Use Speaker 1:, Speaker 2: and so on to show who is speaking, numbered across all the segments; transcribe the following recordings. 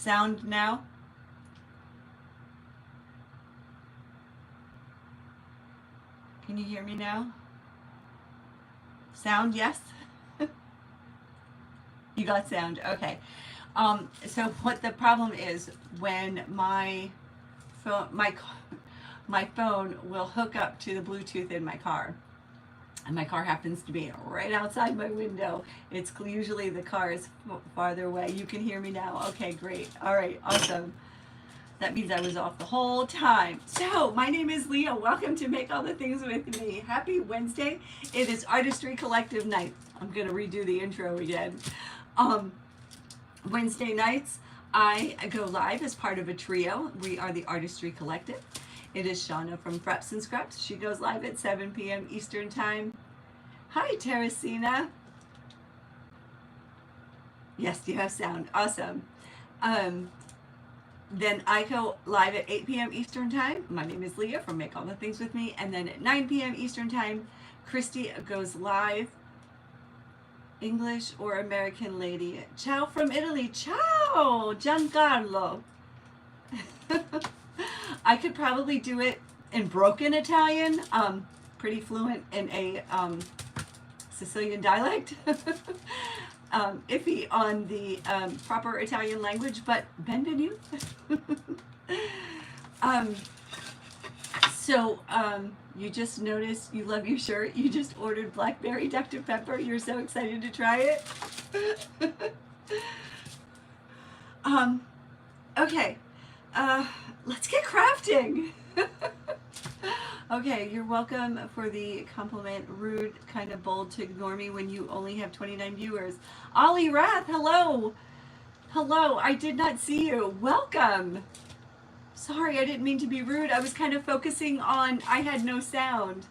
Speaker 1: Sound now? Can you hear me now? Sound, yes? You got sound, okay. So what the problem is, when my phone, my phone will hook up to the Bluetooth in my car, and my car happens to be right outside my window. It's usually the car is farther away. You can hear me now. Okay, great. All right, awesome. That means I was off the whole time. So, my name is Leah. Welcome to Make All the Things with me. Happy Wednesday. It is Artistry Collective night. I'm going to redo the intro again. Wednesday nights, I go live as part of a trio. We are the Artistry Collective. It is Shauna from Frapps Scraps. She goes live at 7 p.m. Eastern Time. Hi, Teresina. Yes, you have sound. Awesome. Then I go live at 8 p.m. Eastern Time. My name is Leah from Make All the Things with me. And then at 9 p.m. Eastern Time, Kristy goes live. English or American lady. Ciao from Italy. Ciao, Giancarlo. I could probably do it in broken Italian. Pretty fluent in a Sicilian dialect. Iffy on the proper Italian language, but benvenuto. You just noticed you love your shirt. You just ordered blackberry Dr. Pepper. You're so excited to try it. Okay, let's get crafting. Okay, you're welcome for the compliment. Rude, kind of bold to ignore me when you only have 29 viewers. Ollie Rath, hello. Hello, I did not see you. Welcome. Sorry, I didn't mean to be rude. I was kind of focusing on, I had no sound.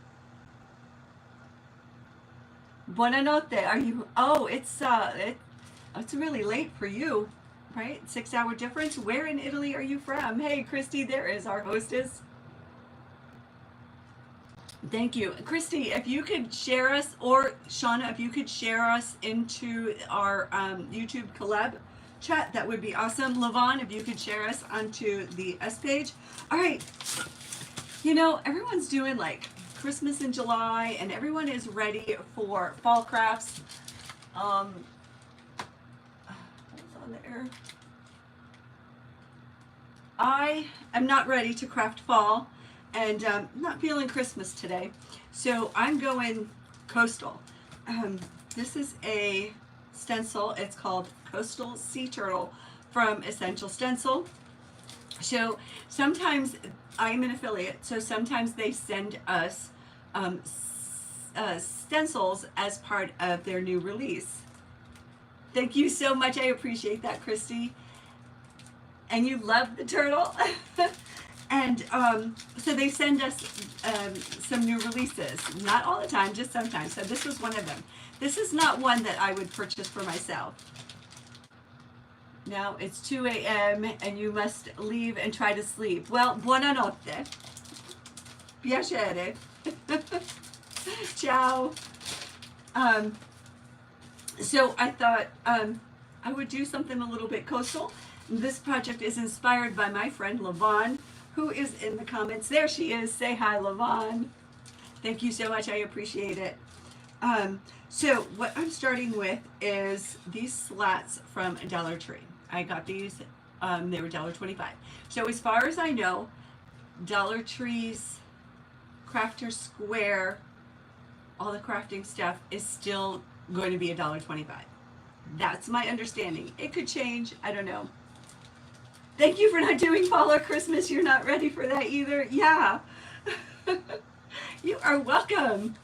Speaker 1: Buonanotte, are you, oh, it's really late for you, right? 6-hour difference. Where in Italy are you from? Hey, Kristy, there is our hostess. Thank you. Kristy, if you could share us, or Shauna, if you could share us into our YouTube collab chat, that would be awesome. Levon, if you could share us onto the S page. All right. You know, everyone's doing like Christmas in July, and everyone is ready for fall crafts. What's on there? I am not ready to craft fall, and not feeling Christmas today, so I'm going coastal. This is a stencil. It's called Coastal Sea Turtle from Essential Stencil. So sometimes I'm an affiliate, so sometimes they send us stencils as part of their new release. Thank you so much. I appreciate that, Kristy. And you love the turtle. And so they send us some new releases. Not all the time, just sometimes. So this was one of them. This is not one that I would purchase for myself. Now it's 2 a.m. and you must leave and try to sleep. Well, buonanotte. Piacere. Ciao. So I thought I would do something a little bit coastal. This project is inspired by my friend Levon, who is in the comments. There she is. Say hi, Levon. Thank you so much. I appreciate it. So what I'm starting with is these slats from Dollar Tree. I got these. They were $1.25. So as far as I know, Dollar Tree's Crafter Square, all the crafting stuff is still going to be $1.25. That's my understanding. It could change. I don't know. Thank you for not doing fall or Christmas. You're not ready for that either. Yeah. You are welcome.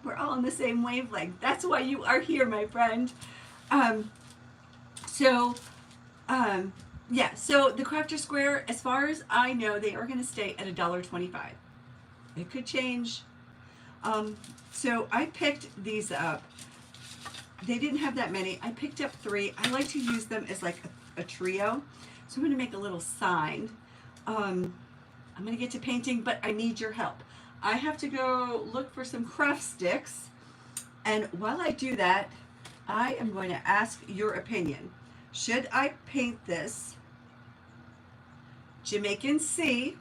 Speaker 1: We're all on the same wavelength. That's why you are here, my friend. Yeah, so the Crafter Square, as far as I know, they are going to stay at $1.25. It could change. So I picked these up. They didn't have that many. I picked up 3. I like to use them as like a trio. So I'm going to make a little sign. I'm going to get to painting, but I need your help. I have to go look for some craft sticks. And while I do that, I am going to ask your opinion. Should I paint this Jamaican sea,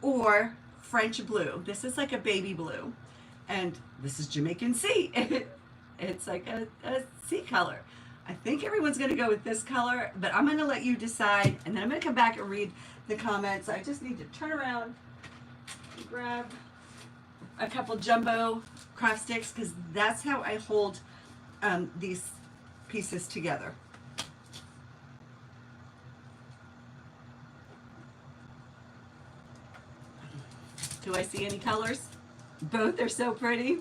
Speaker 1: or French blue. This is like a baby blue, and this is Jamaican sea. It's like a sea color. I think everyone's going to go with this color, but I'm going to let you decide, and then I'm going to come back and read the comments. I just need to turn around and grab a couple jumbo craft sticks, because that's how I hold these pieces together. Do I see any colors? Both are so pretty.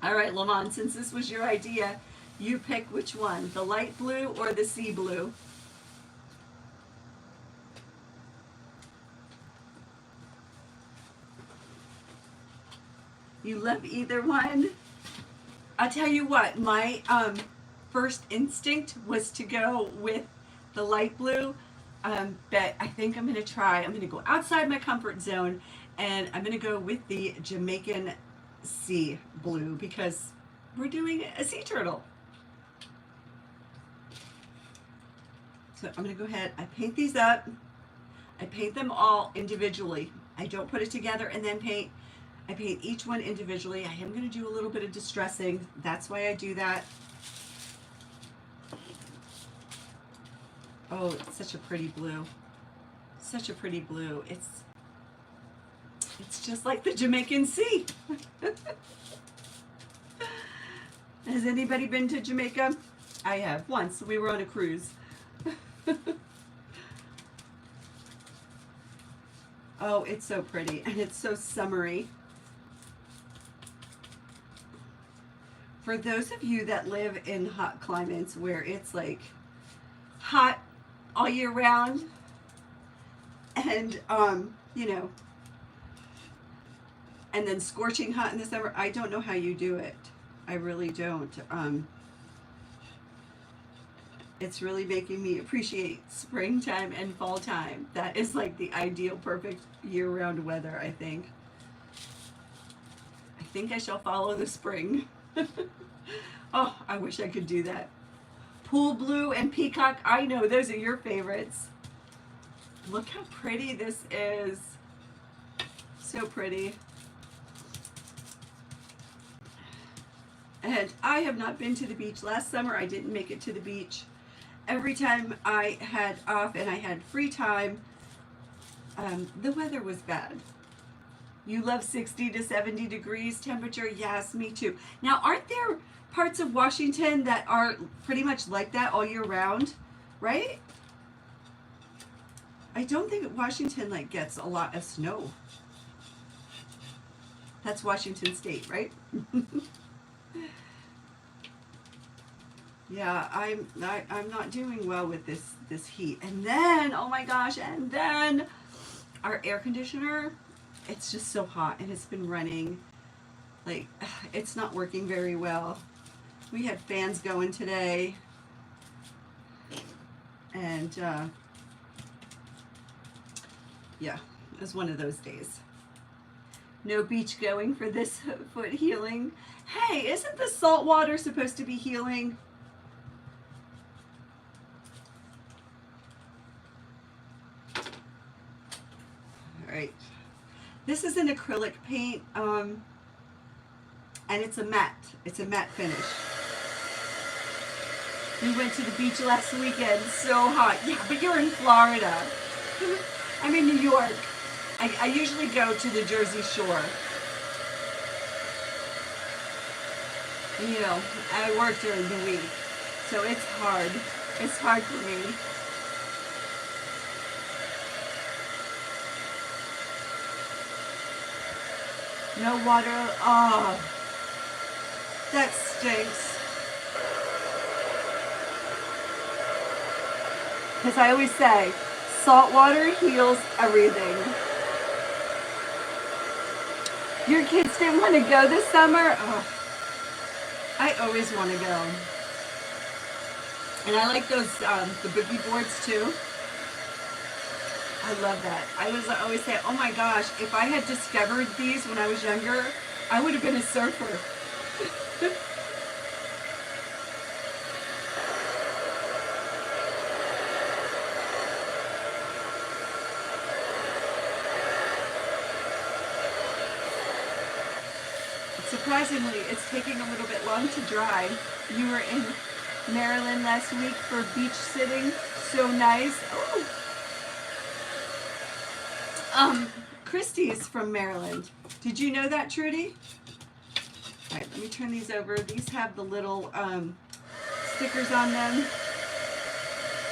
Speaker 1: All right, Lamont, since this was your idea, you pick which one, the light blue or the sea blue. You love either one? I'll tell you what, my first instinct was to go with the light blue, but I think I'm going to go outside my comfort zone, and I'm going to go with the Jamaican sea blue, because we're doing a sea turtle. So I'm going to go ahead, I paint these up. I paint them all individually. I don't put it together and then paint. I paint each one individually. I am going to do a little bit of distressing. That's why I do that. Oh, it's such a pretty blue. Such a pretty blue. It's just like the Jamaican sea. Has anybody been to Jamaica? I have. Once. We were on a cruise. Oh, it's so pretty, and it's so summery. For those of you that live in hot climates where it's like hot all year round, and you know, and then scorching hot in the summer, I don't know how you do it. I really don't. It's really making me appreciate springtime and fall time. That is like the ideal, perfect year-round weather, I think. I think I shall follow the spring. Oh, I wish I could do that. Pool blue and peacock, I know, those are your favorites. Look how pretty this is. So pretty. And I have not been to the beach. Last summer, I didn't make it to the beach. Every time I had off and I had free time, the weather was bad. You love 60 to 70 degrees temperature? Yes, me too. Now, aren't there parts of Washington that are pretty much like that all year round, right? I don't think Washington like gets a lot of snow. That's Washington State, right? Yeah, I'm not doing well with this heat. And then, oh my gosh, and then our air conditioner, it's just so hot, and it's been running like it's not working very well. We had fans going today, and yeah, it was one of those days. No beach going for this foot healing. Hey, isn't the salt water supposed to be healing? Right. This is an acrylic paint, and it's a matte. It's a matte finish. We went to the beach last weekend. So hot. Yeah, but you're in Florida. I'm in New York. I usually go to the Jersey Shore. You know, I work during the week, so it's hard. It's hard for me. No water. Oh, that stinks. Because I always say, salt water heals everything. Your kids didn't want to go this summer? Oh, I always want to go. And I like those, the boogie boards too. I love that. I always say, oh my gosh, if I had discovered these when I was younger, I would have been a surfer. Surprisingly, it's taking a little bit long to dry. You were in Maryland last week for beach sitting. So nice. Oh. Kristy is from Maryland. Did you know that, Trudy? All right, let me turn these over. These have the little stickers on them.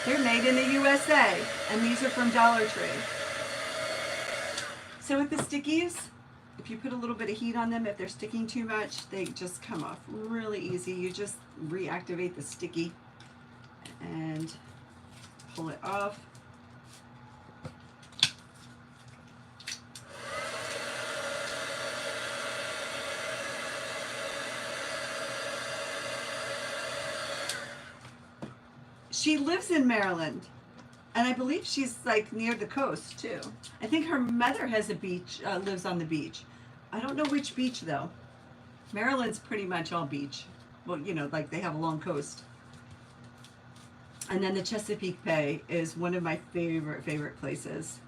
Speaker 1: They're made in the USA, and these are from Dollar Tree. So with the stickies, if you put a little bit of heat on them, if they're sticking too much, they just come off really easy. You just reactivate the sticky and pull it off. She lives in Maryland, and I believe she's like near the coast too. I think her mother has a beach, lives on the beach. I don't know which beach though. Maryland's pretty much all beach. Well, you know, like they have a long coast. And then the Chesapeake Bay is one of my favorite places.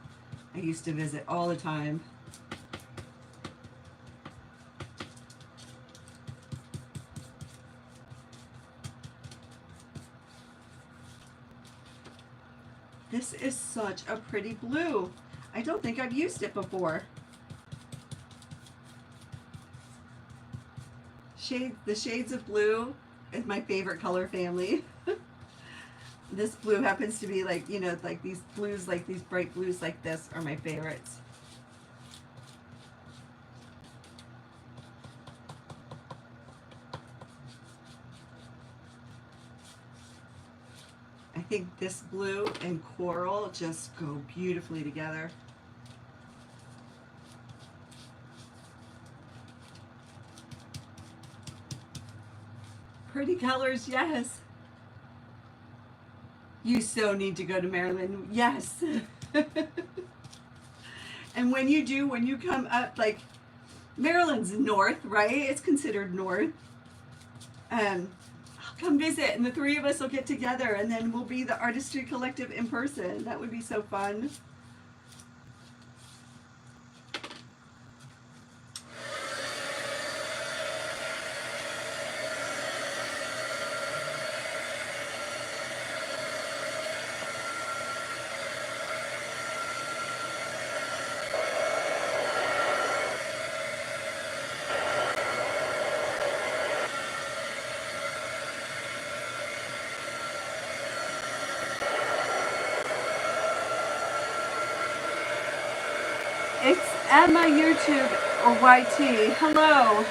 Speaker 1: I used to visit all the time. This is such a pretty blue. I don't think I've used it before. The shades of blue is my favorite color family. This blue happens to be like, you know, like these blues, like these bright blues like this are my favorites. I think this blue and coral just go beautifully together. Pretty colors, yes. You so need to go to Maryland, yes. And when you do, when you come up, like Maryland's north, right? It's considered north. I'll come visit, and the three of us will get together, and then we'll be the Artistry Collective in person. That would be so fun. It's at my YouTube or YT. Hello.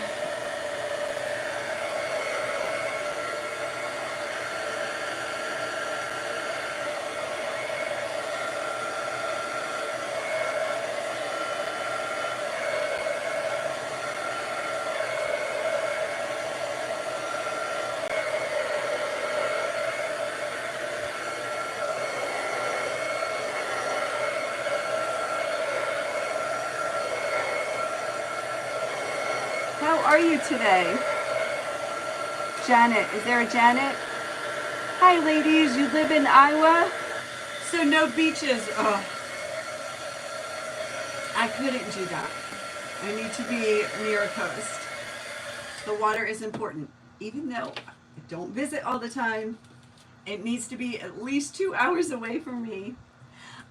Speaker 1: How are you today? Janet, is there a Janet? Hi ladies, you live in Iowa? So no beaches. Oh, I couldn't do that. I need to be near a coast. The water is important. Even though I don't visit all the time, it needs to be at least 2 hours away from me.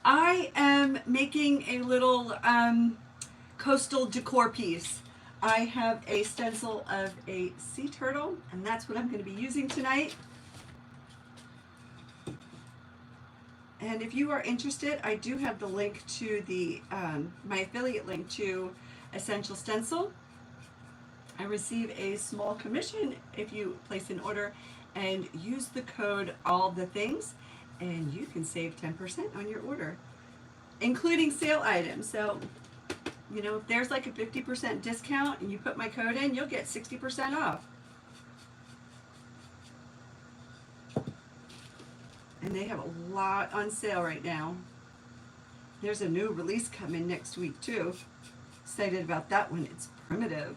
Speaker 1: I am making a little coastal decor piece. I have a stencil of a sea turtle, and that's what I'm going to be using tonight. And if you are interested, I do have the link to the my affiliate link to Essential Stencil. I receive a small commission if you place an order and use the code all the things, and you can save 10% on your order, including sale items. So, you know, if there's like a 50% discount and you put my code in, you'll get 60% off. And they have a lot on sale right now. There's a new release coming next week too. Excited about that one. It's primitive.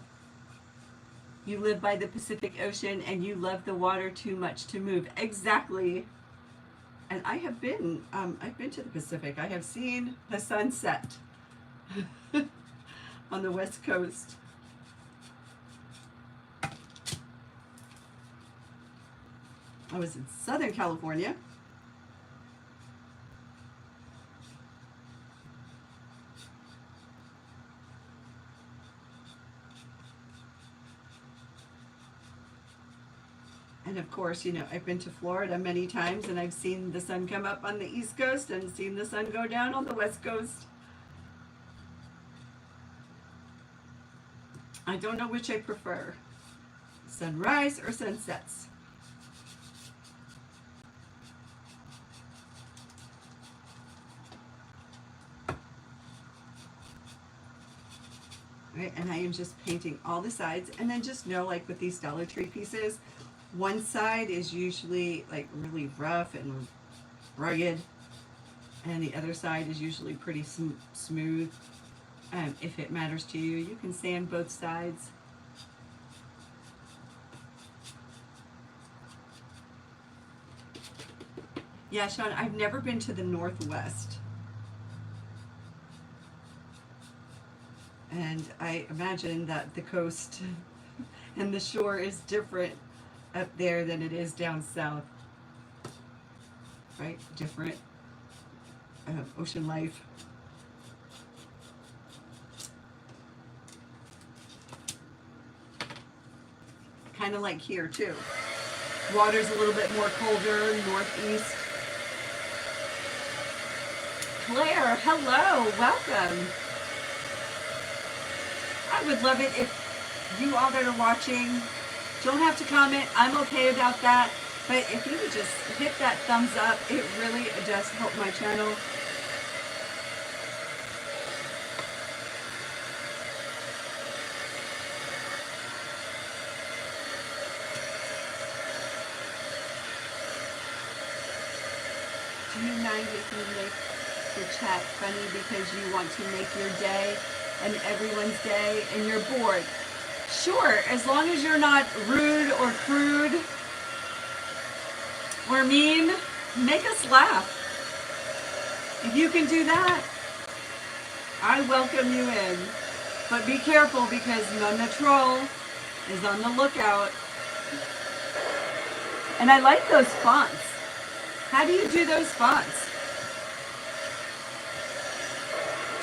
Speaker 1: You live by the Pacific Ocean and you love the water too much to move. Exactly. And I have been, I've been to the Pacific. I have seen the sunset on the West Coast. I was in Southern California. And of course, you know, I've been to Florida many times and I've seen the sun come up on the East Coast and seen the sun go down on the West Coast. I don't know which I prefer, sunrise or sunsets. Right, and I am just painting all the sides, and then just know, like with these Dollar Tree pieces, one side is usually like really rough and rugged, and the other side is usually pretty smooth. If it matters to you, you can sand both sides. Yeah, Sean, I've never been to the Northwest. And I imagine that the coast and the shore is different up there than it is down south. Right? Different ocean life. Kind of like here too. Water's a little bit more colder, northeast. Claire, hello, welcome. I would love it if you all that are watching don't have to comment. I'm okay about that. But if you would just hit that thumbs up, it really does help my channel. Do you mind if you make the chat funny because you want to make your day and everyone's day and you're bored? Sure, as long as you're not rude or crude or mean, make us laugh. If you can do that, I welcome you in. But be careful because Nonna Troll is on the lookout. And I like those fonts. How do you do those fonts?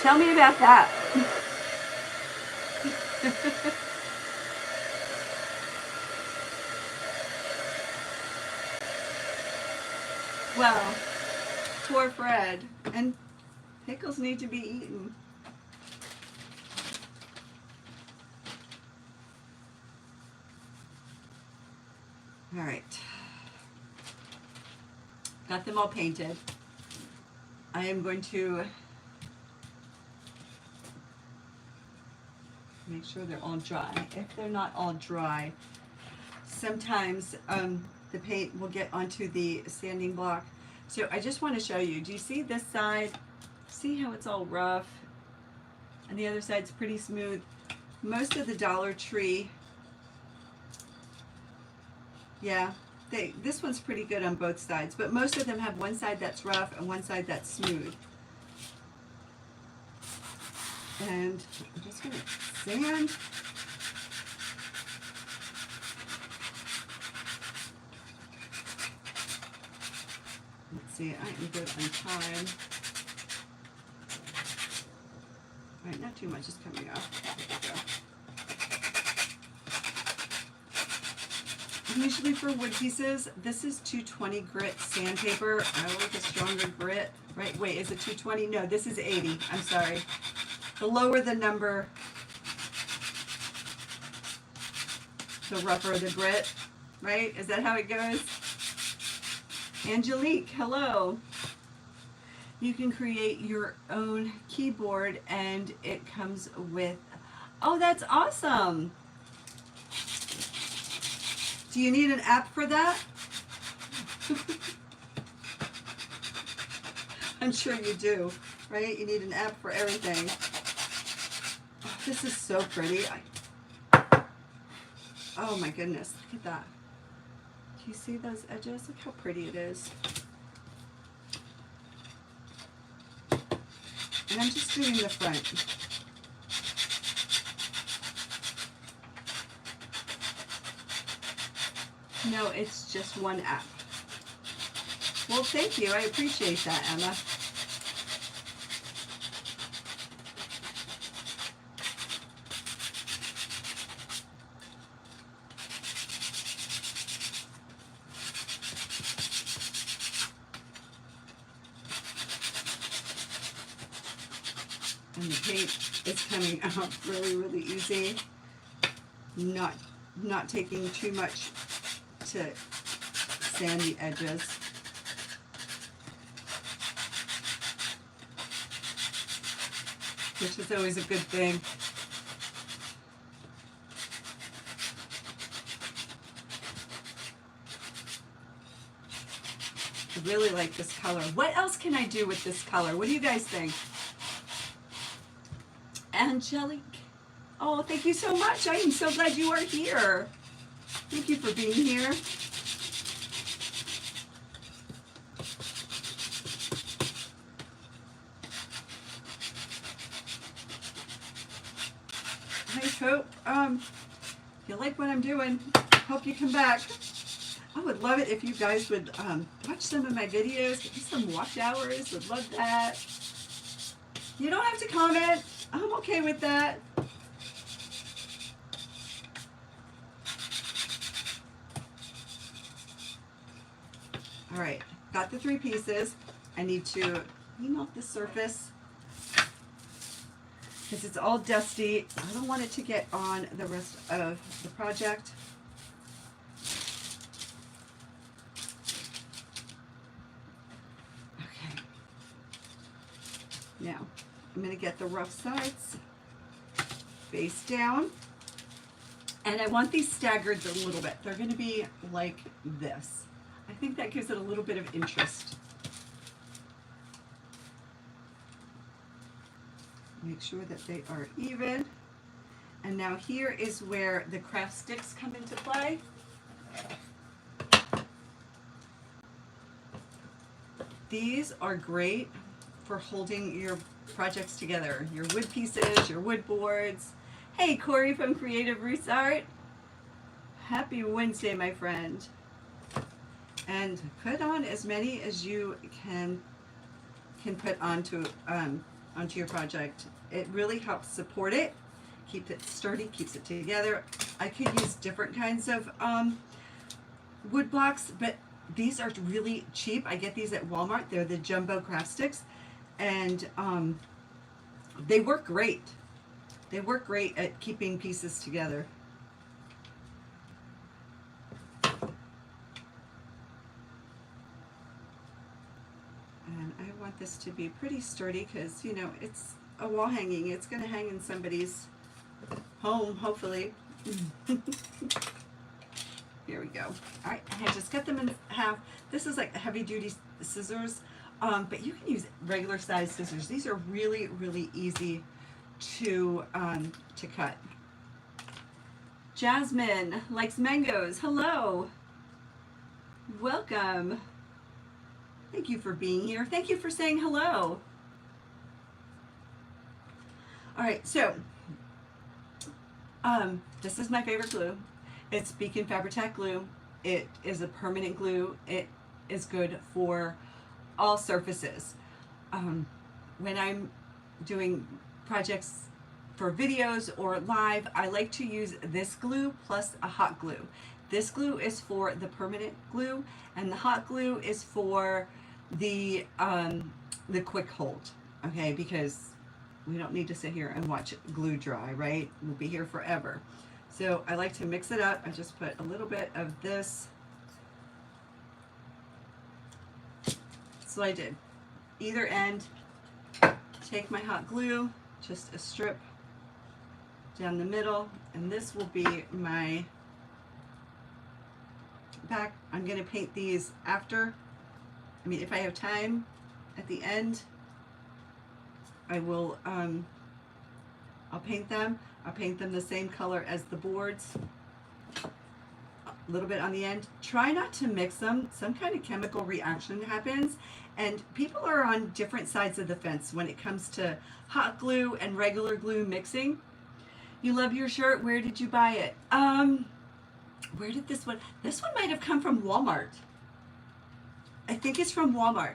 Speaker 1: Tell me about that. Well, poor Fred. And pickles need to be eaten. All right. Got them all painted. I am going to make sure they're all dry. If they're not all dry, sometimes the paint will get onto the sanding block. So I just want to show you. Do you see this side? See how it's all rough? And the other side's pretty smooth. Most of the Dollar Tree, yeah, this one's pretty good on both sides, but most of them have one side that's rough and one side that's smooth. And I'm just going to sand. Let's see, I am good on time. All right, not too much is coming off. There we go. Usually for wood pieces, this is 220 grit sandpaper. I like a stronger grit. Right, wait, is it 220? No, this is 80. I'm sorry. The lower the number, the rougher the grit, right? Is that how it goes? Angelique, hello. You can create your own keyboard and it comes with, oh, that's awesome. Do you need an app for that? I'm sure you do, right? You need an app for everything. Oh, this is so pretty. Oh my goodness, look at that. Do you see those edges? Look how pretty it is. And I'm just doing the front. No, it's just one app. Well, thank you. I appreciate that, Emma. And the paint is coming out really, really easy. Not taking too much to sand the edges. Which is always a good thing. I really like this color. What else can I do with this color? What do you guys think? Angelique. Oh, thank you so much. I am so glad you are here. Thank you for being here. I hope you like what I'm doing. Hope you come back. I would love it if you guys would watch some of my videos, give me some watch hours. Would love that. You don't have to comment. I'm okay with that. All right, got the 3 pieces. I need to clean off the surface because it's all dusty. I don't want it to get on the rest of the project. Okay. Now, I'm going to get the rough sides face down. And I want these staggered a little bit. They're going to be like this. I think that gives it a little bit of interest. Make sure that they are even. And now here is where the craft sticks come into play. These are great for holding your projects together. Your wood pieces, your wood boards. Hey, Corey from Creative Roots Art. Happy Wednesday, my friend. And put on as many as you can put onto your project. It really helps support it, keep it sturdy, keeps it together. I could use different kinds of wood blocks, but these are really cheap. I get these at Walmart. They're the jumbo craft sticks, and they work great. They work great at keeping pieces together. This to be pretty sturdy because, you know, it's a wall hanging. It's going to hang in somebody's home, hopefully. Here we go. All right, I just cut them in half. This is like heavy duty scissors, but you can use regular size scissors. These are really, really easy to cut. Jasmine likes mangoes. Hello. Welcome. Thank you for being here. Thank you for saying hello. All right, so this is my favorite glue. It's Beacon Fabri-Tac glue. It is a permanent glue. It is good for all surfaces. When I'm doing projects for videos or live, I like to use this glue plus a hot glue. This glue is for the permanent glue, and the hot glue is for the quick hold, okay, because we don't need to sit here and watch glue dry, right? We'll be here forever. So I like to mix it up. I just put a little bit of this. So I did either end, take my hot glue, just a strip down the middle, and this will be my back. I'm going to paint these after. I mean, if I have time at the end, I will, I'll paint them. I'll paint them the same color as the boards. A little bit on the end. Try not to mix them. Some kind of chemical reaction happens, and people are on different sides of the fence when it comes to hot glue and regular glue mixing. You love your shirt. Where did you buy it? Where did this one might have come from Walmart. I think it's from Walmart.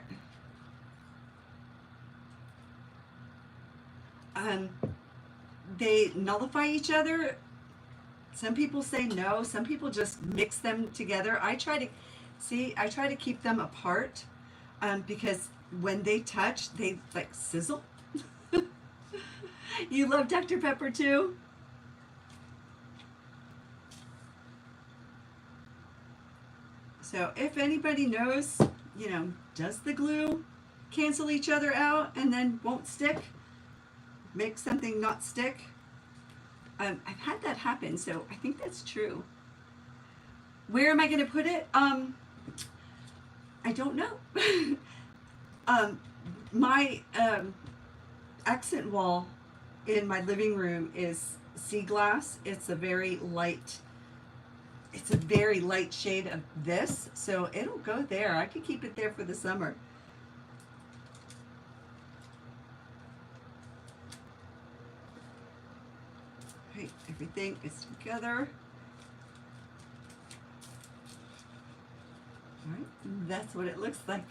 Speaker 1: They nullify each other. Some people say no. Some people just mix them together. I try to keep them apart because when they touch, they like sizzle. You love Dr. Pepper too? So if anybody knows, you know, does the glue cancel each other out and then won't stick? Make something not stick? I've had that happen, so I think that's true. Where am I going to put it? I don't know. My accent wall in my living room is sea glass. It's a very light shade of this, so it'll go there. I could keep it there for the summer. Right, everything is together. All right, that's what it looks like.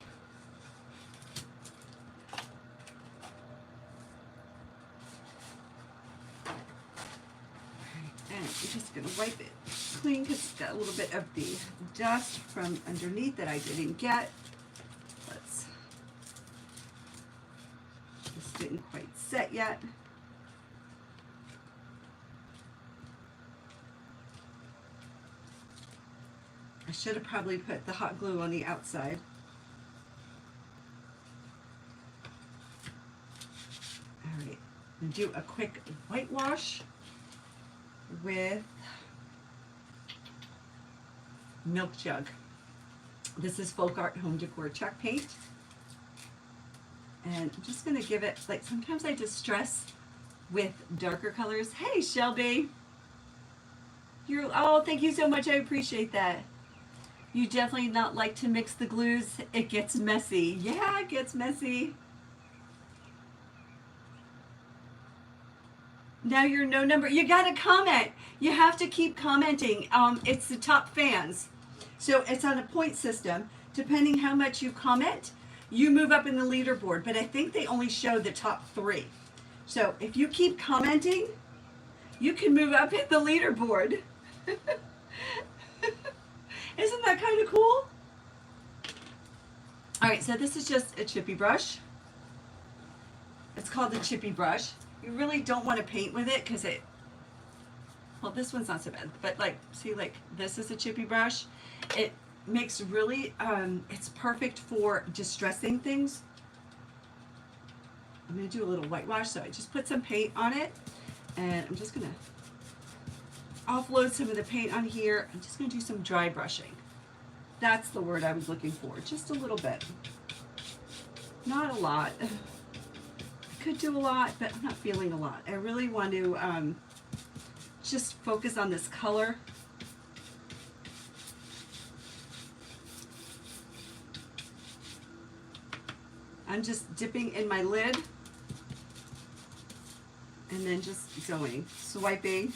Speaker 1: And I'm just going to wipe it clean because it's got a little bit of the dust from underneath that I didn't get. This didn't quite set yet. I should have probably put the hot glue on the outside. All right, I'm going to do a quick whitewash with Milk Jug. This is Folk Art Home Decor Chalk Paint. And I'm just going to give it, like sometimes I distress with darker colors. Hey Shelby! Oh, thank you so much, I appreciate that. You definitely not like to mix the glues. It gets messy. Yeah, it gets messy. Now you're no number. You gotta comment. You have to keep commenting. It's the top fans. So it's on a point system. Depending how much you comment, you move up in the leaderboard. But I think they only show the top 3. So if you keep commenting, you can move up in the leaderboard. Isn't that kind of cool? All right, so this is just a chippy brush. It's called the chippy brush. You really don't want to paint with it because well, this one's not so bad, but like, see, like this is a chippy brush. It makes really, it's perfect for distressing things. I'm going to do a little whitewash, so I just put some paint on it, and I'm just going to offload some of the paint on here. I'm just going to do some dry brushing. That's the word I was looking for. Just a little bit. Not a lot. I could do a lot, but I'm not feeling a lot. I really want to just focus on this color. I'm just dipping in my lid and then just going, swiping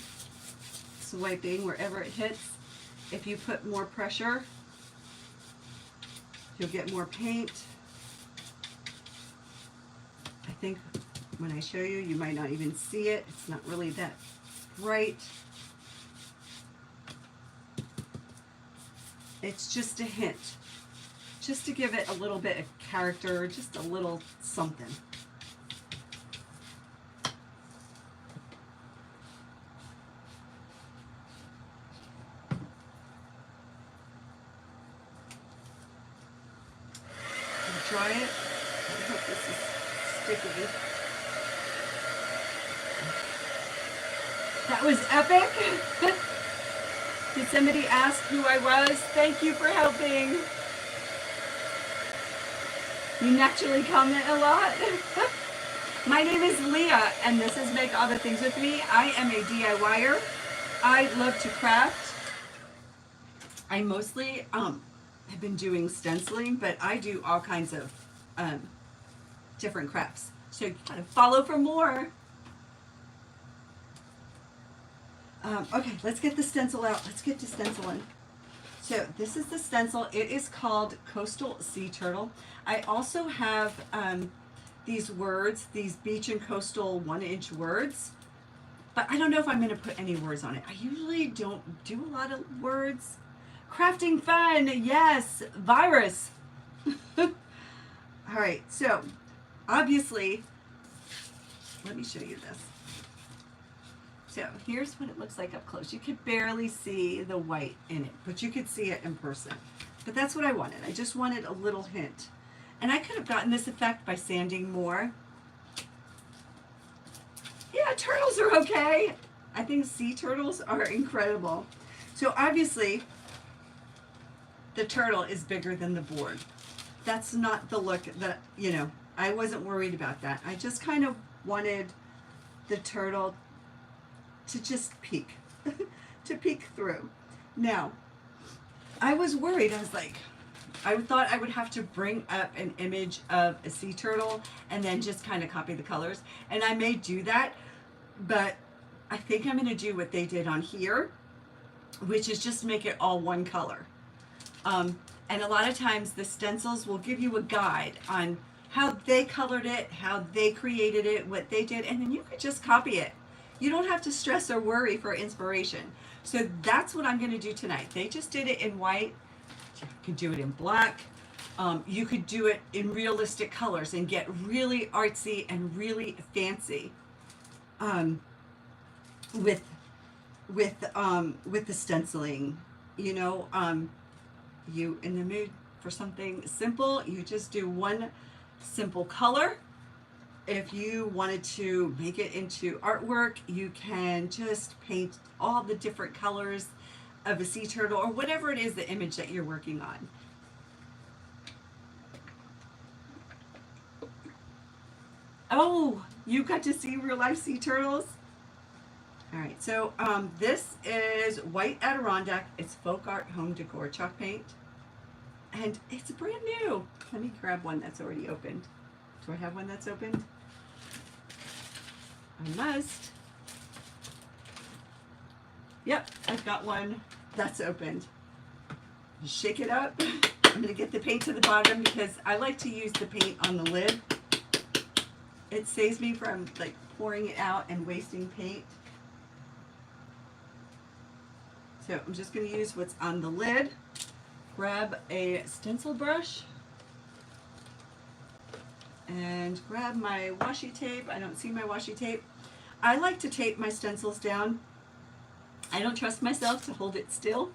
Speaker 1: wherever it hits. If you put more pressure, you'll get more paint. I think when I show you, you might not even see it. It's not really that bright. It's just a hint, just to give it a little bit of character, just a little something. Try it. I hope this is sticky. That was epic. Did somebody ask who I was? Thank you for helping. You naturally comment a lot. My name is Leah, and this is Make All the Things With Me. I am a DIYer. I love to craft. I mostly I've been doing stenciling, but I do all kinds of different crafts. So you gotta follow for more. Okay, let's get the stencil out. Let's get to stenciling. So this is the stencil. It is called Coastal Sea Turtle. I also have these words, these beach and coastal 1-inch words, but I don't know if I'm going to put any words on it. I usually don't do a lot of words. Crafting fun, yes, virus. All right, so obviously, let me show you this. So here's what it looks like up close. You could barely see the white in it, but you could see it in person. But that's what I wanted. I just wanted a little hint. And I could have gotten this effect by sanding more. Yeah, turtles are okay. I think sea turtles are incredible. So obviously, the turtle is bigger than the board. That's not the look that, you know, I wasn't worried about that. I just kind of wanted the turtle to just peek, to peek through. Now, I was worried. I was like, I thought I would have to bring up an image of a sea turtle and then just kind of copy the colors. And I may do that, but I think I'm going to do what they did on here, which is just make it all one color. And a lot of times the stencils will give you a guide on how they colored it, how they created it, what they did, and then you could just copy it. You don't have to stress or worry for inspiration. So that's what I'm going to do tonight. They just did it in white. You could do it in black. You could do it in realistic colors and get really artsy and really fancy with the stenciling. You know, you in the mood for something simple, you just do one simple color. If you wanted to make it into artwork, you can just paint all the different colors of a sea turtle or whatever it is, the image that you're working on. Oh, you got to see real life sea turtles? All right, so this is White Adirondack. It's folk art home decor chalk paint. And it's brand new. Let me grab one that's already opened. Do I have one that's opened? I must. Yep, I've got one that's opened. Shake it up. I'm going to get the paint to the bottom because I like to use the paint on the lid. It saves me from like pouring it out and wasting paint. So I'm just going to use what's on the lid. Grab a stencil brush and grab my washi tape. I don't see my washi tape. I like to tape my stencils down. I don't trust myself to hold it still.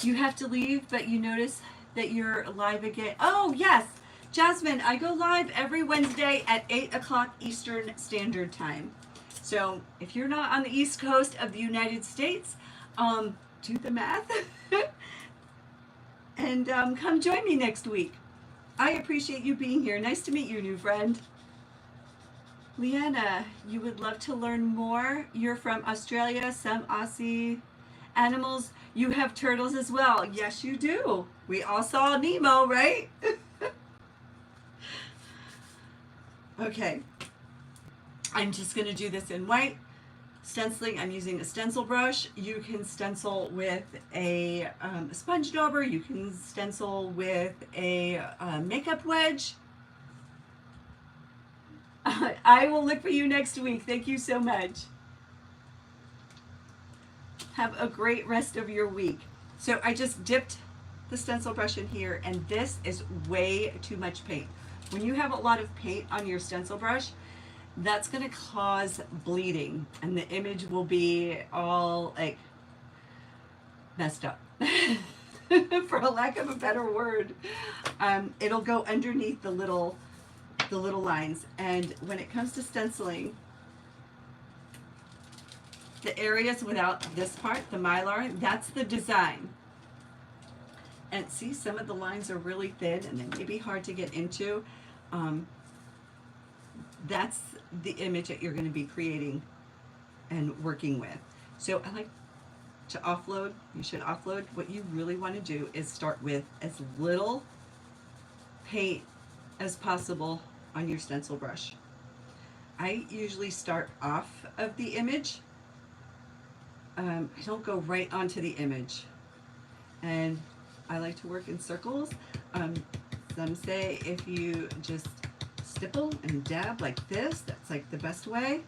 Speaker 1: You have to leave, but you notice that you're live again. Oh, yes, Jasmine, I go live every Wednesday at 8 o'clock Eastern Standard Time. So if you're not on the East Coast of the United States, do the math. And come join me next week. I appreciate you being here. Nice to meet you, new friend. Leanna, you would love to learn more. You're from Australia, some Aussie animals. You have turtles as well. Yes, you do. We all saw Nemo, right? Okay. I'm just going to do this in white. Stenciling, I'm using a stencil brush. You can stencil with a sponge dauber. You can stencil with a makeup wedge. I will look for you next week. Thank you so much. Have a great rest of your week. So I just dipped the stencil brush in here, and this is way too much paint. When you have a lot of paint on your stencil brush, that's going to cause bleeding, and the image will be all like messed up for a lack of a better word. It'll go underneath the little lines. And when it comes to stenciling, the areas without this part, the mylar, that's the design. And see, some of the lines are really thin and they may be hard to get into. That's the image that you're going to be creating and working with. So I like to offload. You should offload. What you really want to do is start with as little paint as possible on your stencil brush. I usually start off of the image. I don't go right onto the image. And I like to work in circles. Some say if you just stipple and dab like this, that's like the best way.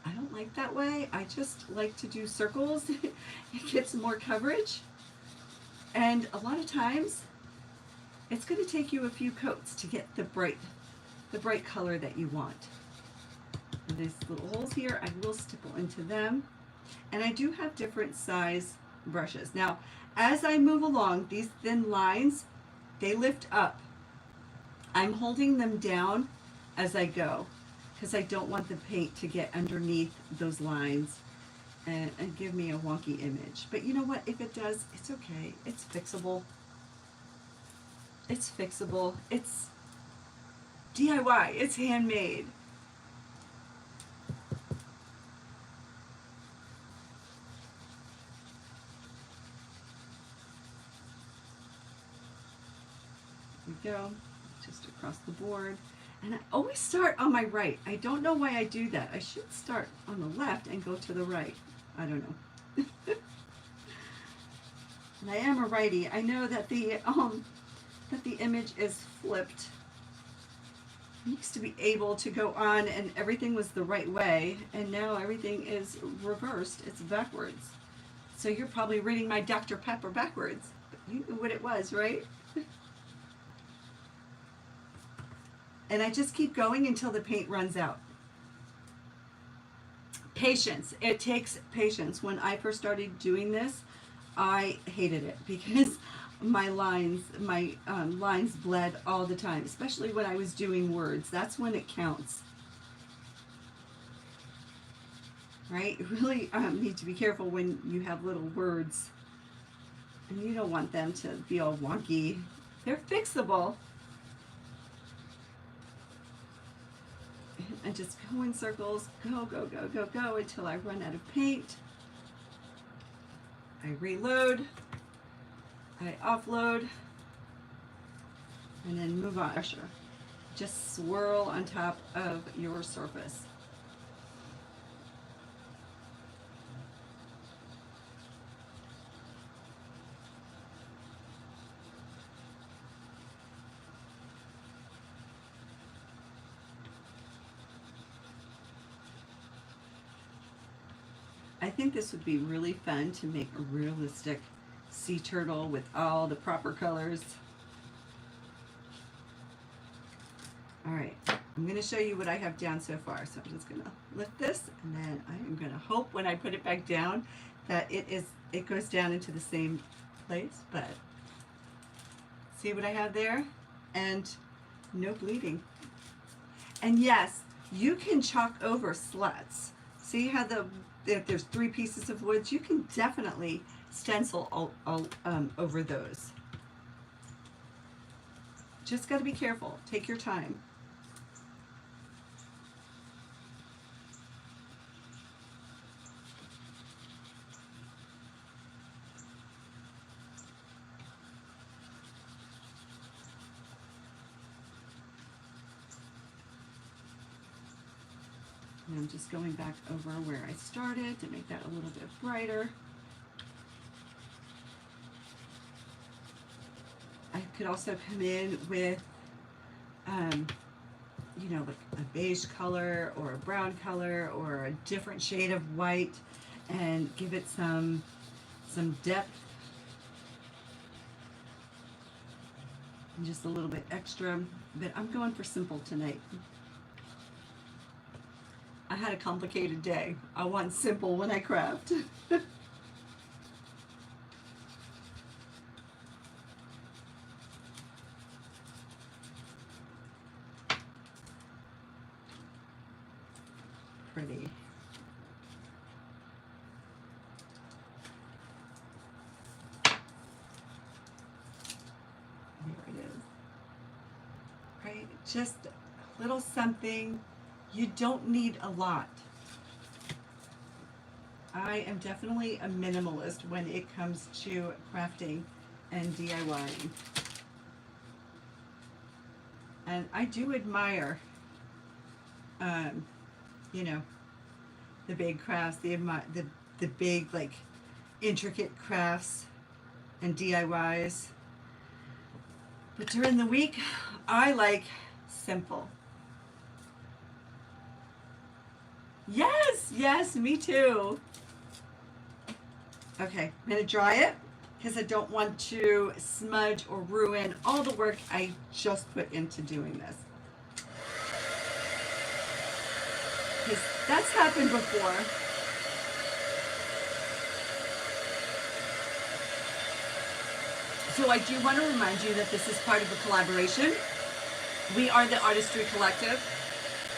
Speaker 1: I don't like that way. I just like to do circles. It gets more coverage. And a lot of times it's going to take you a few coats to get the bright color that you want. And these little holes here, I will stipple into them. And I do have different size brushes. Now, as I move along, these thin lines, they lift up. I'm holding them down as I go because I don't want the paint to get underneath those lines and give me a wonky image. But you know what? If it does, it's okay. It's fixable. It's fixable. It's DIY. It's handmade. There we go. Just across the board. And I always start on my right. I don't know why I do that. I should start on the left and go to the right. I don't know. And I am a righty. I know that the image is flipped. I used to be able to go on and everything was the right way, and now everything is reversed. It's backwards. So you're probably reading my Dr. Pepper backwards. But you knew what it was, right? And I just keep going until the paint runs out. Patience. It takes patience. When I first started doing this, I hated it because my lines bled all the time, especially when I was doing words. That's when it counts. Right? You really need to be careful when you have little words. And you don't want them to be all wonky. They're fixable. And just go in circles, go, go, go, go, go until I run out of paint. I reload, I offload, and then move on. Just swirl on top of your surface. I think this would be really fun to make a realistic sea turtle with all the proper colors. All right, I'm going to show you what I have down so far. So I'm just going to lift this, and then I am going to hope when I put it back down that it goes down into the same place. But see what I have there? And no bleeding. And yes, you can chalk over slats. See how if there's 3 pieces of wood, you can definitely stencil over those. Just got to be careful. Take your time. And I'm just going back over where I started to make that a little bit brighter. I could also come in with, you know, like a beige color or a brown color or a different shade of white and give it some depth and just a little bit extra. But I'm going for simple tonight. I had a complicated day. I want simple when I craft. Pretty. Here it is. Right? Just a little something. You don't need a lot. I am definitely a minimalist when it comes to crafting and DIYing. And I do admire, you know, the big crafts, the big, like, intricate crafts. and DIYs. But during the week, I like simple. Yes, yes, me too. Okay, I'm gonna dry it because I don't want to smudge or ruin all the work I just put into doing this. Because that's happened before. So I do want to remind you that this is part of a collaboration. We are the Artistry Collective.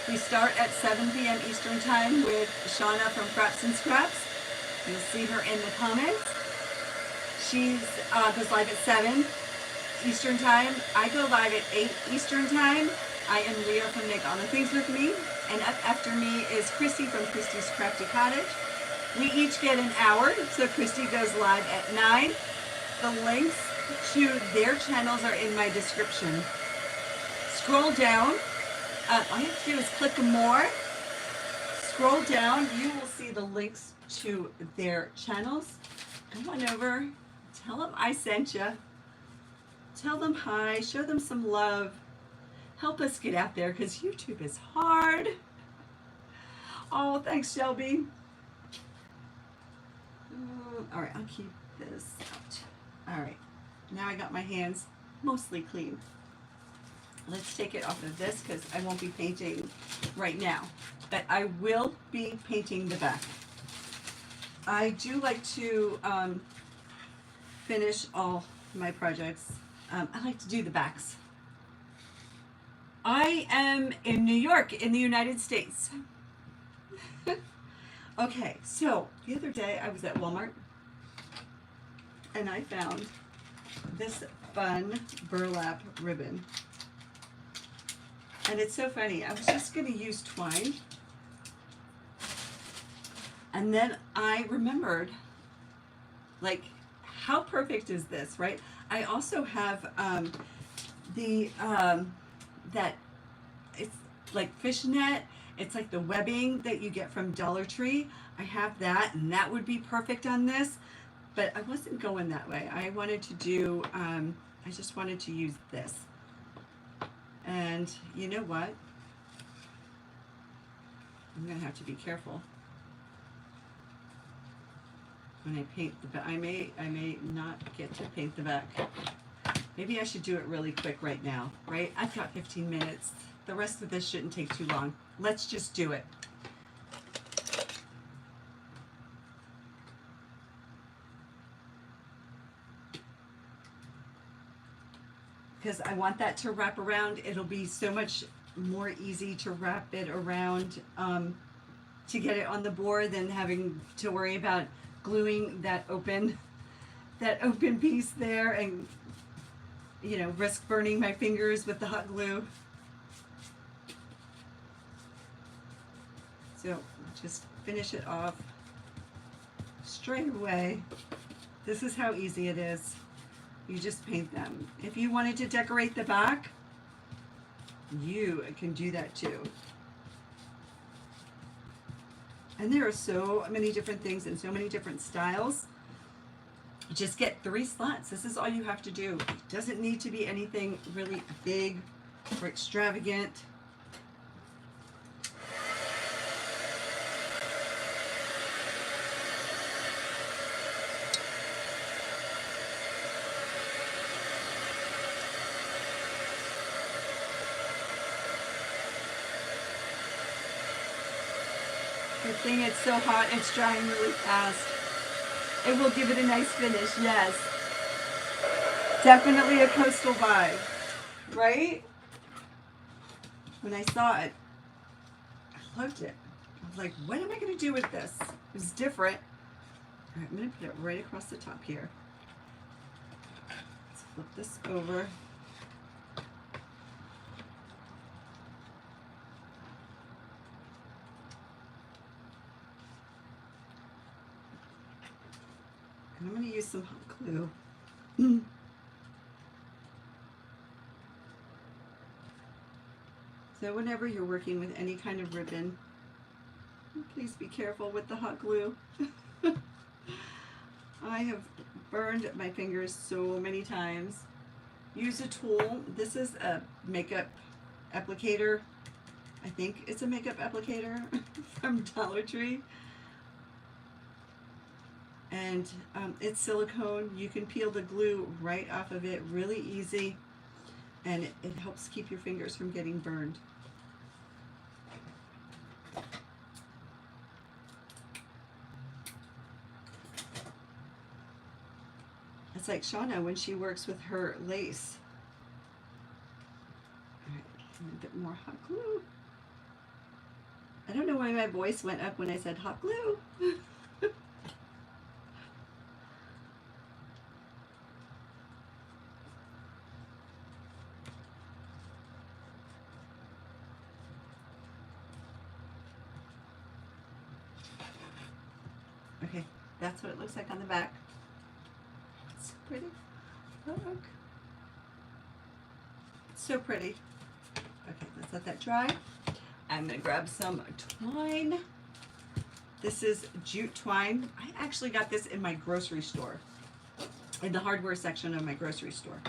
Speaker 1: We start at 7 p.m. Eastern Time with Shauna from Frapps Scraps. You'll see her in the comments. She goes live at 7 Eastern Time. I go live at 8 Eastern Time. I am Leah from Make All the Things With Me. And up after me is Kristy from Kristy's Crafty Cottage. We each get an hour, so Kristy goes live at 9. The links to their channels are in my description. Scroll down. All you have to do is click more. Scroll down. You will see the links to their channels. Go on over. Tell them I sent you. Tell them hi. Show them some love. Help us get out there because YouTube is hard. Oh, thanks, Shelby. All right, I'll keep this out. All right, now I got my hands mostly clean. Let's take it off of this because I won't be painting right now, but I will be painting the back. I do like to finish all my projects. I like to do the backs. I am in New York, in the United States. Okay, so the other day I was at Walmart and I found this fun burlap ribbon. And it's so funny. I was just going to use twine. And then I remembered, like, how perfect is this, right? I also have that it's like fishnet. It's like the webbing that you get from Dollar Tree. I have that, and that would be perfect on this. But I wasn't going that way. I wanted to do, I just wanted to use this. And you know what? I'm going to have to be careful when I paint the back. I may not get to paint the back. Maybe I should do it really quick right now, right? I've got 15 minutes. The rest of this shouldn't take too long. Let's just do it. Because I want that to wrap around. It'll be so much more easy to wrap it around to get it on the board than having to worry about gluing that open piece there and, you know, risk burning my fingers with the hot glue. So just finish it off straight away. This is how easy it is. You just paint them. If you wanted to decorate the back, you can do that too. And there are so many different things and so many different styles. Just get 3 slots. This is all you have to do. It doesn't need to be anything really big or extravagant. Good thing it's so hot, it's drying really fast. It will give it a nice finish, yes. Definitely a coastal vibe, right? When I saw it, I loved it. I was like, what am I going to do with this? It was different. All right, I'm going to put it right across the top here. Let's flip this over. I'm going to use some hot glue. So whenever you're working with any kind of ribbon, please be careful with the hot glue. I have burned my fingers so many times. Use a tool. This is a makeup applicator. I think it's a makeup applicator from Dollar Tree. And it's silicone. You can peel the glue right off of it, really easy. And it helps keep your fingers from getting burned. It's like Shauna when she works with her lace. All right, a bit more hot glue. I don't know why my voice went up when I said hot glue. Okay, that's what it looks like on the back. It's so pretty. Look. So pretty. Okay, let's let that dry. I'm going to grab some twine. This is jute twine. I actually got this in my grocery store, in the hardware section of my grocery store.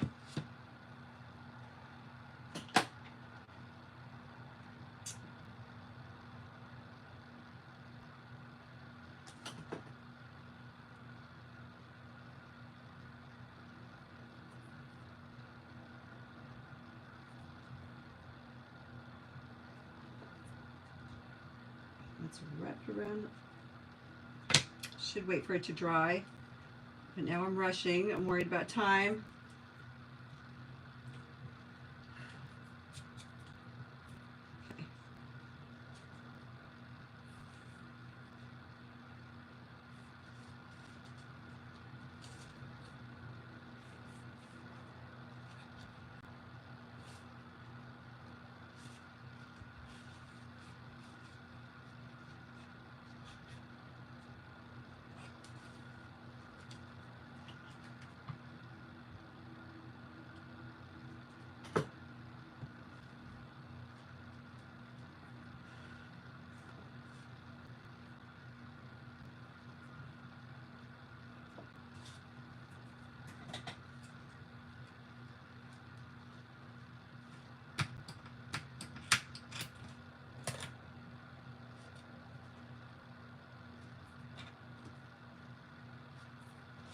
Speaker 1: It's wrapped around. Should wait for it to dry, but now I'm rushing. I'm worried about time.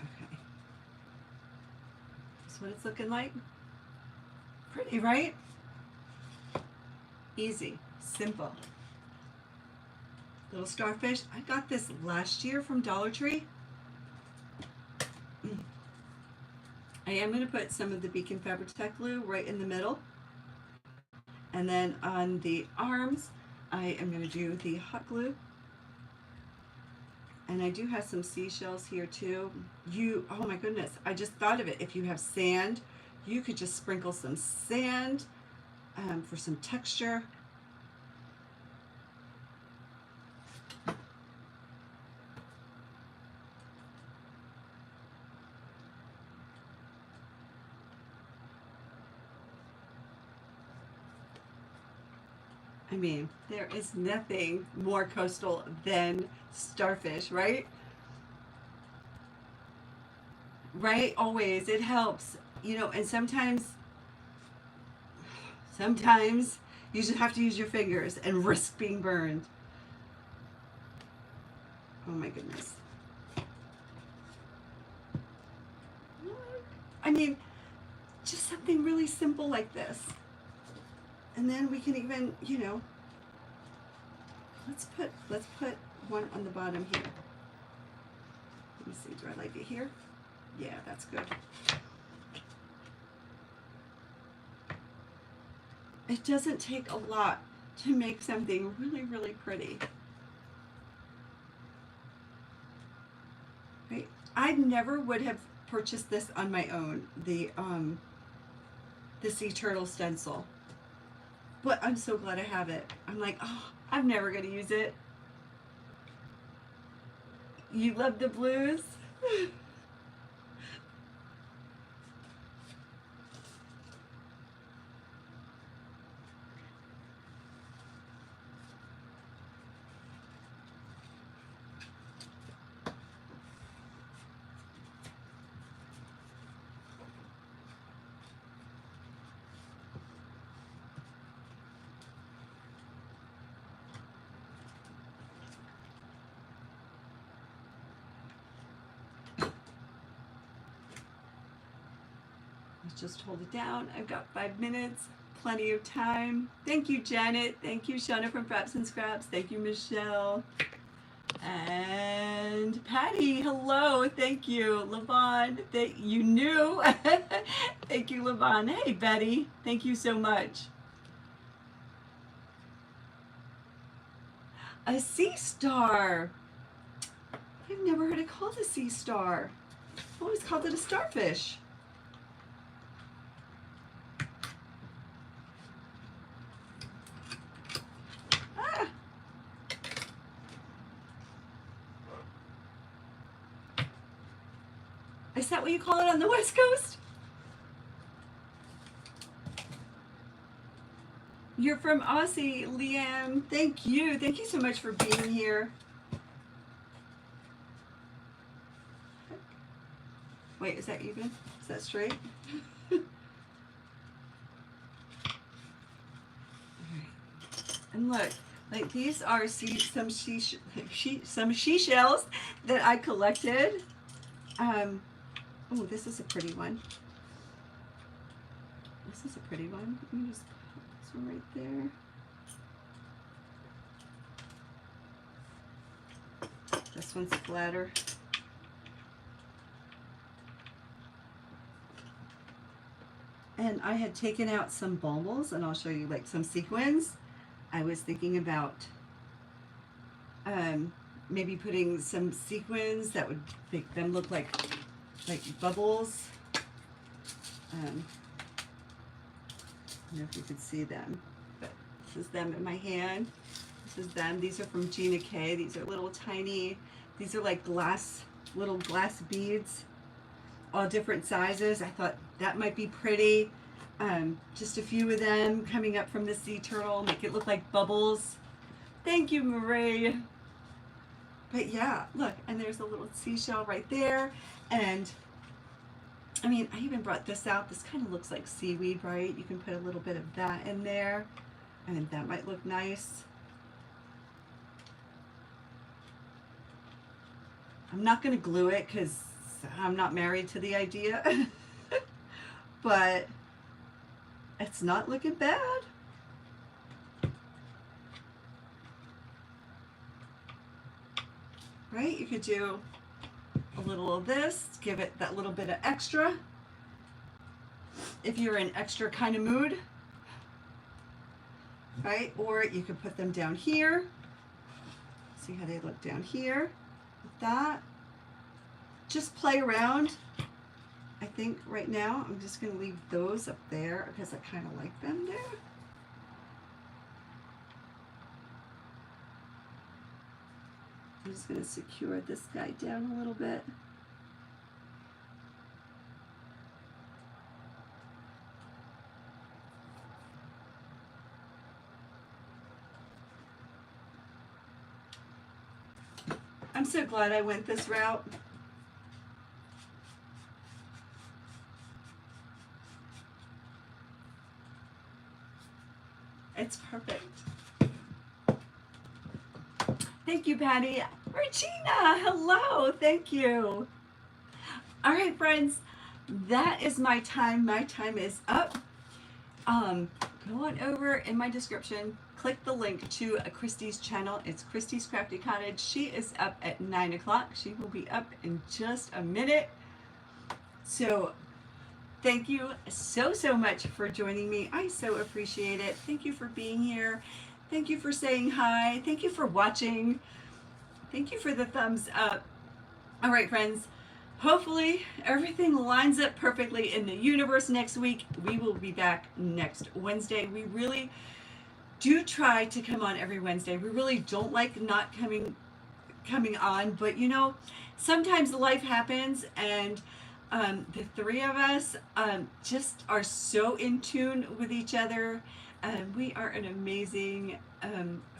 Speaker 1: Okay. What it's looking like. Pretty, right? Easy, simple. Little starfish. I got this last year from Dollar Tree. I am going to put some of the Beacon Fabri-Tac glue right in the middle. And then on the arms, I am going to do the hot glue. And I do have some seashells here too. Oh my goodness, I just thought of it. If you have sand, you could just sprinkle some sand for some texture. I mean, there is nothing more coastal than starfish, right? Right? Always. It helps. You know, and sometimes you just have to use your fingers and risk being burned. Oh my goodness. I mean, just something really simple like this. And then we can even, you know, let's put one on the bottom here. Let me see, do I like it here? Yeah, that's good. It doesn't take a lot to make something really, really pretty. Right? I never would have purchased this on my own, the sea turtle stencil. But I'm so glad I have it. I'm like, oh, I'm never going to use it. You love the blues? Let's just hold it down. I've got 5 minutes, plenty of time. Thank you, Janet. Thank you, Shauna from Frapps Scraps. Thank you, Michelle. And Patty, hello. Thank you. Levon, you knew. Thank you, Levon. Hey, Betty. Thank you so much. A sea star. I've never heard it called a sea star. I always called it a starfish. Ah. Is that what you call it on the West Coast? You're from Aussie, Leanne. Thank you. Thank you so much for being here. Wait, is that even? Is that straight? And look, like these are some seashells that I collected. Oh, this is a pretty one. This is a pretty one. Let me just put this one right there. This one's flatter. And I had taken out some baubles, and I'll show you like some sequins. I was thinking about maybe putting some sequins that would make them look like bubbles. I don't know if you could see them, but this is them in my hand. This is them. These are from Gina K. These are little tiny, these are like little glass beads, all different sizes. I thought that might be pretty. Just a few of them coming up from the sea turtle, make it look like bubbles. Thank you, Marie. But yeah, look, and there's a little seashell right there. And I mean, I even brought this out. This kind of looks like seaweed, right? You can put a little bit of that in there. I think that might look nice. I'm not going to glue it because I'm not married to the idea. But it's not looking bad. Right? You could do a little of this, give it that little bit of extra. If you're in extra kind of mood. Right? Or you could put them down here. See how they look down here with that. Just play around. I think right now I'm just going to leave those up there because I kind of like them there. I'm just going to secure this guy down a little bit. I'm so glad I went this route. It's perfect. Thank you, Patty. Regina, hello. Thank you. All right, friends, that is my time. My time is up. Go on over in my description. Click the link to Kristy's channel. It's Kristy's Crafty Cottage. She is up at 9 o'clock. She will be up in just a minute. So thank you so much for joining me. I so appreciate it. Thank you for being here. Thank you for saying hi. Thank you for watching. Thank you for the thumbs up. All right, friends. Hopefully everything lines up perfectly in the universe next week. We will be back next Wednesday. We really do try to come on every Wednesday. We really don't like not coming on, but you know, sometimes life happens, and the three of us just are so in tune with each other. We are an amazing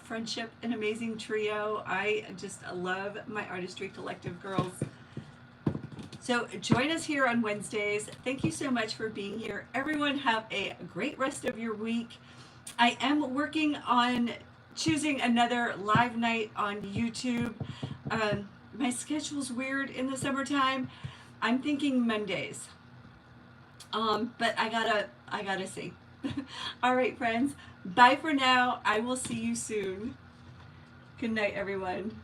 Speaker 1: friendship, an amazing trio. I just love my Artistry Collective girls. So join us here on Wednesdays. Thank you so much for being here. Everyone have a great rest of your week. I am working on choosing another live night on YouTube. My schedule's weird in the summertime. I'm thinking Mondays. But I gotta see. All right, friends. Bye for now. I will see you soon. Good night, everyone.